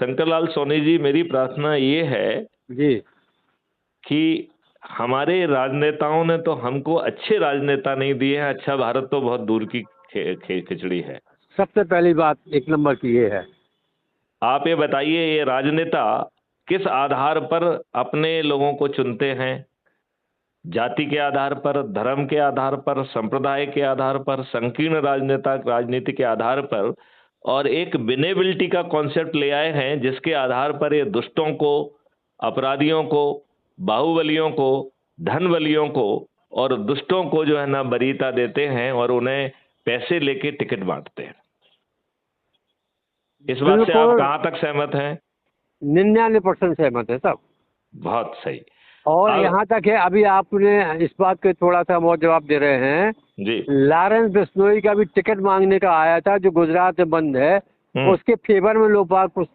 शंकरलाल सोनी जी, मेरी प्रार्थना ये है जी कि हमारे राजनेताओं ने तो हमको अच्छे राजनेता नहीं दिए हैं। अच्छा भारत तो बहुत दूर की खिचड़ी है। सबसे पहली बात एक नंबर की ये है। आप ये बताइए, ये राजनेता किस आधार पर अपने लोगों को चुनते हैं? जाति के आधार पर, धर्म के आधार पर, संप्रदाय के आधार पर, संकीर्ण राजनीति के आधार पर, और एक विनेबिलिटी का कॉन्सेप्ट ले आए हैं जिसके आधार पर ये दुष्टों को, अपराधियों को, बाहुबलियों को, धनबलियों को और दुष्टों को जो है ना वरीयता देते हैं और उन्हें पैसे लेके टिकट बांटते हैं। इस बात से आप बिल्कुल कहां तक सहमत हैं? 99% सहमत है सब। बहुत सही। और अब यहाँ तक है, अभी आपने इस बात के थोड़ा सा और जवाब दे रहे हैं। जी। लॉरेंस बिश्नोई का भी टिकट मांगने का आया था, जो गुजरात में बंद है, हम्म। उसके फेवर में लोग बाग कुछ